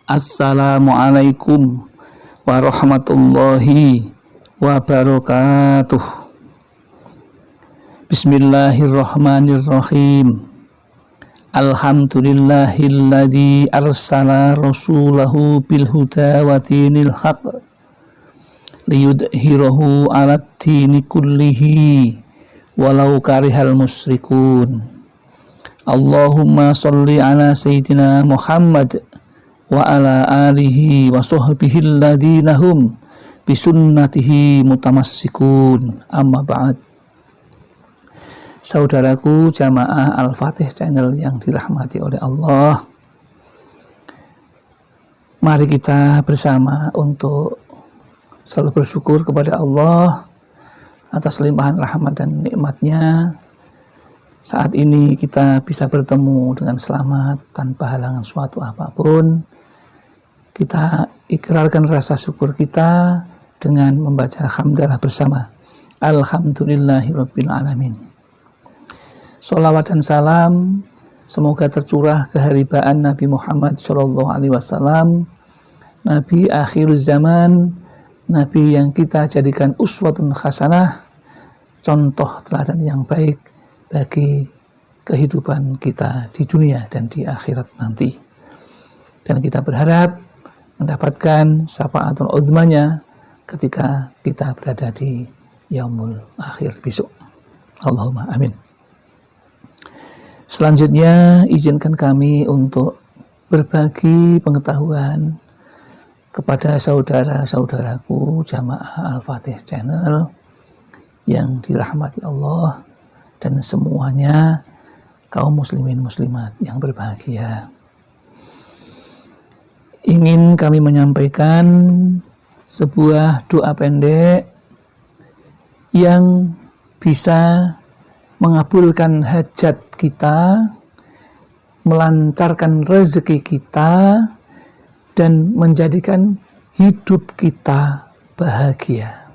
Assalamualaikum warahmatullahi wabarakatuh. Bismillahirrahmanirrahim. Alhamdulillahilladzi arsala rasulahu bil huda wa dinil haq liyudhhirahu 'alad dini kullihi walau karihal musyrikun. Allahumma sholli ala sayyidina Muhammad wa ala alihi wa sahbihi alladhina hum bisunnatihi mutamassikun. Amma ba'd. Saudaraku jamaah Al-Fatih Channel yang dirahmati oleh Allah, mari kita bersama untuk selalu bersyukur kepada Allah atas limpahan rahmat dan nikmatnya. Saat ini kita bisa bertemu dengan selamat tanpa halangan suatu apapun. Kita ikrarkan rasa syukur kita dengan membaca hamdalah bersama. Alhamdulillahirabbil alamin. Sholawat dan salam semoga tercurah keharibaan Nabi Muhammad SAW, Nabi akhir zaman, Nabi yang kita jadikan uswatun hasanah, contoh teladan yang baik bagi kehidupan kita di dunia dan di akhirat nanti. Dan kita berharap mendapatkan syafaatul uzmanya ketika kita berada di yaumul akhir besok. Allahumma amin. Selanjutnya izinkan kami untuk berbagi pengetahuan kepada saudara-saudaraku jamaah Al-Fatih Channel yang dirahmati Allah dan semuanya kaum muslimin muslimat yang berbahagia. Ingin kami menyampaikan sebuah doa pendek yang bisa mengabulkan hajat kita, melancarkan rezeki kita, dan menjadikan hidup kita bahagia.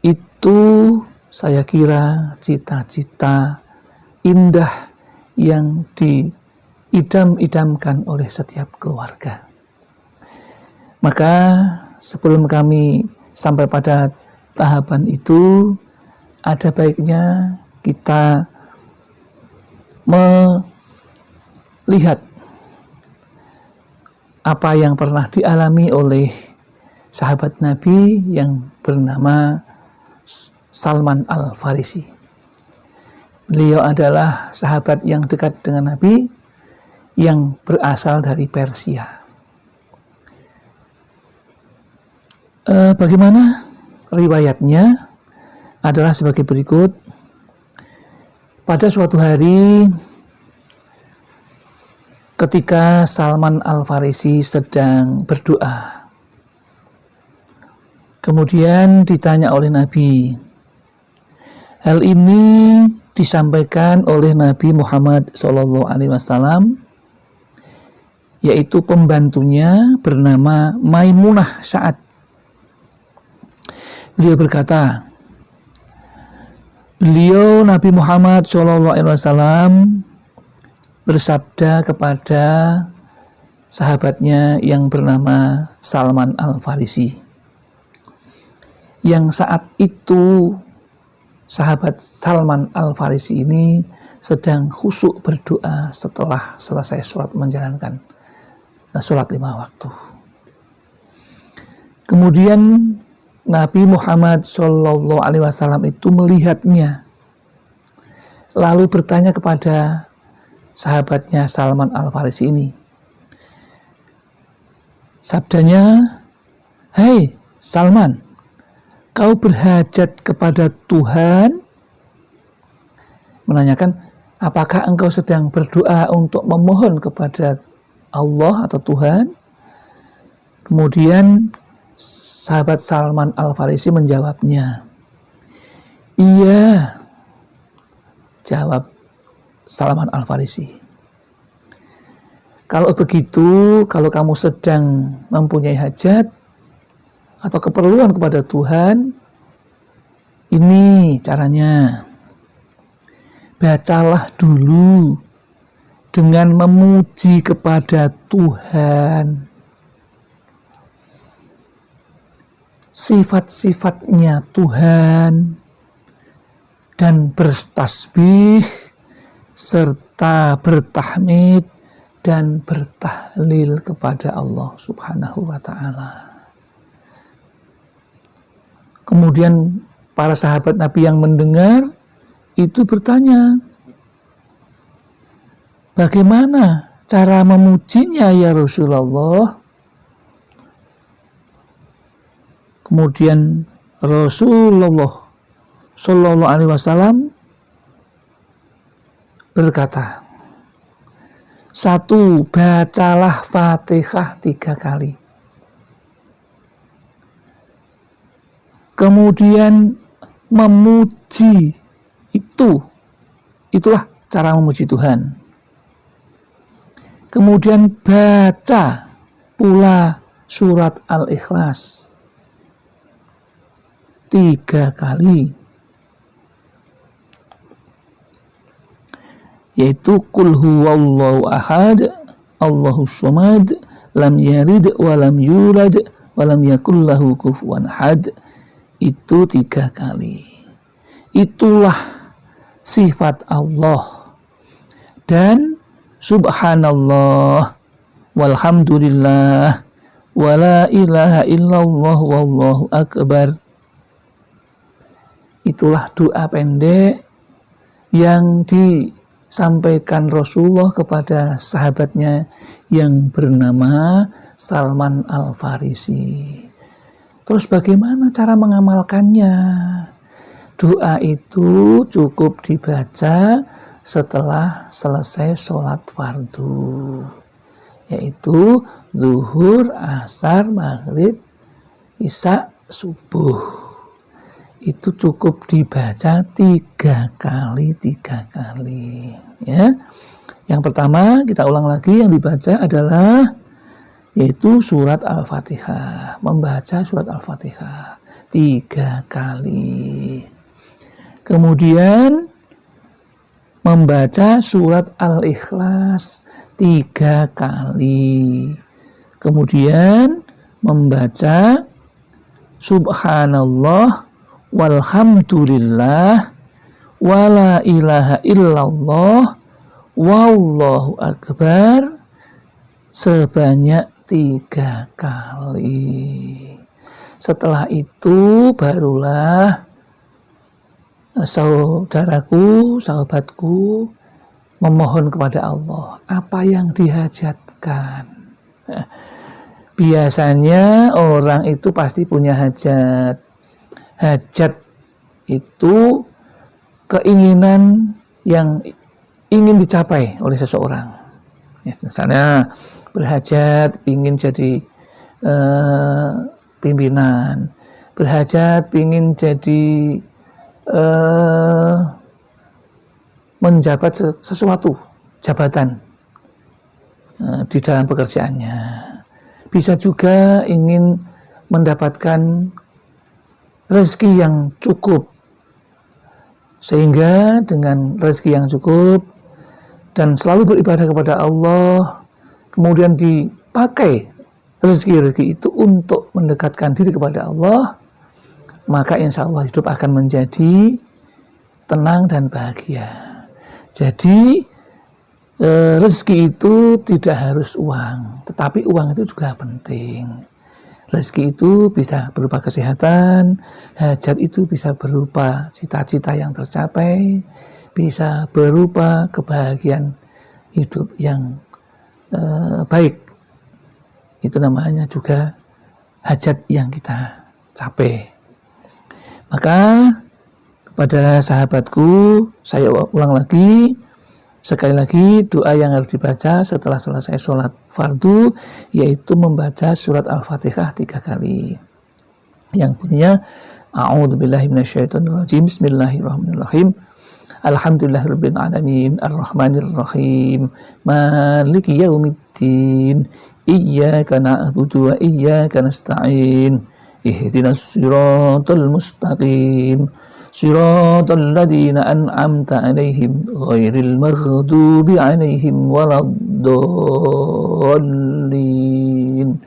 Itu saya kira cita-cita indah yang diidam-idamkan oleh setiap keluarga. Maka sebelum kami sampai pada tahapan itu, ada baiknya kita melihat apa yang pernah dialami oleh sahabat Nabi yang bernama Salman Al-Farisi. Beliau adalah sahabat yang dekat dengan Nabi yang berasal dari Persia. Bagaimana riwayatnya adalah sebagai berikut. Pada suatu hari ketika Salman Al-Farisi sedang berdoa, kemudian ditanya oleh Nabi. Hal ini disampaikan oleh Nabi Muhammad SAW, yaitu pembantunya bernama Maimunah Sa'ad. Beliau berkata, beliau Nabi Muhammad SAW bersabda kepada sahabatnya yang bernama Salman Al-Farisi, yang saat itu sahabat Salman Al-Farisi ini sedang khusyuk berdoa setelah selesai sholat, menjalankan sholat 5 waktu. Kemudian Nabi Muhammad SAW itu melihatnya, lalu bertanya kepada sahabatnya Salman Al-Farisi ini. Sabdanya, "Hei Salman, kau berhajat kepada Tuhan?" Menanyakan, apakah engkau sedang berdoa untuk memohon kepada Allah atau Tuhan? Kemudian sahabat Salman Al-Farisi menjawabnya, "Iya," jawab Salman Al-Farisi. "Kalau begitu, kalau kamu sedang mempunyai hajat atau keperluan kepada Tuhan, ini caranya. Bacalah dulu dengan memuji kepada Tuhan, sifat-sifatnya Tuhan, dan bertasbih serta bertahmid dan bertahlil kepada Allah Subhanahu wa ta'ala. Kemudian para sahabat Nabi yang mendengar itu bertanya, bagaimana cara memujinya ya Rasulullah? Kemudian Rasulullah Shallallahu Alaihi Wasallam berkata, 1, bacalah Fatihah 3 kali. Kemudian memuji, itulah cara memuji Tuhan. Kemudian baca pula surat Al-Ikhlas 3 kali, yaitu Qul huwallahu ahad, Allahus samad, lam yalid wa lam yulad wa lam yakul lahu kufuwan ahad. Itu 3 kali. Itulah sifat Allah. Dan subhanallah walhamdulillah wa la ilaha illallah wallahu akbar. Itulah doa pendek yang disampaikan Rasulullah kepada sahabatnya yang bernama Salman Al-Farisi. Terus bagaimana cara mengamalkannya? Doa itu cukup dibaca setelah selesai sholat fardu, yaitu zuhur, asar, maghrib, isya, subuh. Itu cukup dibaca 3 kali ya. Yang pertama kita ulang lagi, yang dibaca adalah yaitu surat Al-Fatihah, membaca surat Al-Fatihah 3 kali. Kemudian membaca surat Al-Ikhlas 3 kali. Kemudian membaca subhanallah walhamdulillah wala ilaha illallah wallahu akbar sebanyak 3 kali. Setelah itu barulah saudaraku, sahabatku memohon kepada Allah apa yang dihajatkan. Biasanya orang itu pasti punya hajat. Hajat itu keinginan yang ingin dicapai oleh seseorang. Ya, misalnya berhajat ingin jadi pimpinan, berhajat ingin jadi menjabat sesuatu jabatan di dalam pekerjaannya. Bisa juga ingin mendapatkan rezeki yang cukup, sehingga dengan rezeki yang cukup dan selalu beribadah kepada Allah, kemudian dipakai rezeki-rezeki itu untuk mendekatkan diri kepada Allah, maka insya Allah hidup akan menjadi tenang dan bahagia. Jadi rezeki itu tidak harus uang, tetapi uang itu juga penting. Rezeki itu bisa berupa kesehatan, hajat itu bisa berupa cita-cita yang tercapai, bisa berupa kebahagiaan hidup yang baik. Itu namanya juga hajat yang kita capai. Maka kepada sahabatku, saya ulang lagi, sekali lagi doa yang harus dibaca setelah selesai sholat fardu, yaitu membaca surat Al-Fatihah 3 kali. Yang bunyinya, A'udzubillahi minasyaitonirrajim, Bismillahirrahmanirrahim, Alhamdulillahirabbil alamin, Arrahmanirrahim, Maliki yaumiddin, Iyyaka na'budu wa iyyaka nasta'in, Ihdinas siratal mustaqim, siratal ladzina an'amta 'alaihim ghairil maghdubi 'alaihim waladdallin.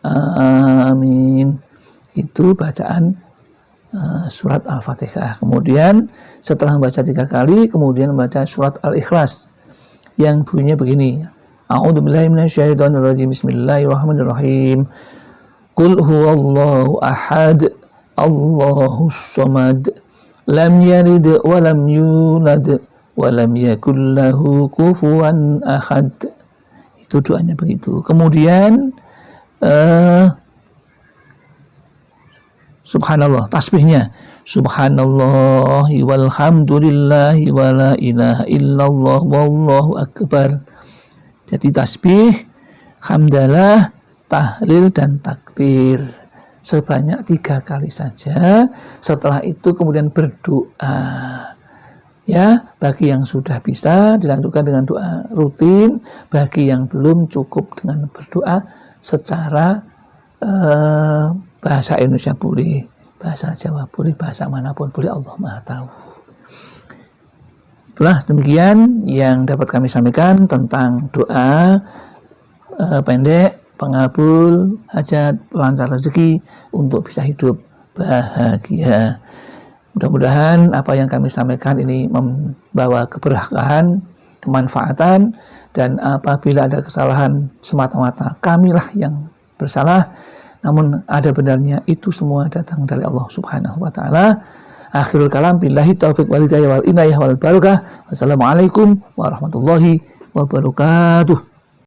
Amin. Itu bacaan surat Al-Fatihah. Kemudian setelah membaca 3 kali, kemudian membaca surat Al-Ikhlas yang bunyinya begini. A'udzubillahi minasyaitonirrajim. Bismillahirrahmanirrahim. Qul huwallahu ahad, Allahus samad, lam yalid wa lam yulad wa lam yakul lahu kufuwan ahad. Itu doanya begitu. Kemudian subhanallah, tasbihnya subhanallahi walhamdulillahi wa la ilaha illallah wallahu akbar. Jadi tasbih, hamdalah, tahlil dan takbir sebanyak 3 kali saja. Setelah itu kemudian berdoa. Ya, bagi yang sudah bisa dilanjutkan dengan doa rutin, bagi yang belum cukup dengan berdoa secara bahasa Indonesia boleh, bahasa Jawa boleh, bahasa manapun boleh, Allah Maha tahu. Itulah demikian yang dapat kami sampaikan tentang doa pendek pengabul hajat, pelancar rezeki untuk bisa hidup bahagia. Mudah-mudahan apa yang kami sampaikan ini membawa keberkahan, kemanfaatan, dan apabila ada kesalahan semata-mata kamilah yang bersalah, namun ada benarnya itu semua datang dari Allah Subhanahu wa taala. Akhirul kalam, billahi taufiq wal hidayah wal inayah wal barakah. Wassalamualaikum warahmatullahi wabarakatuh.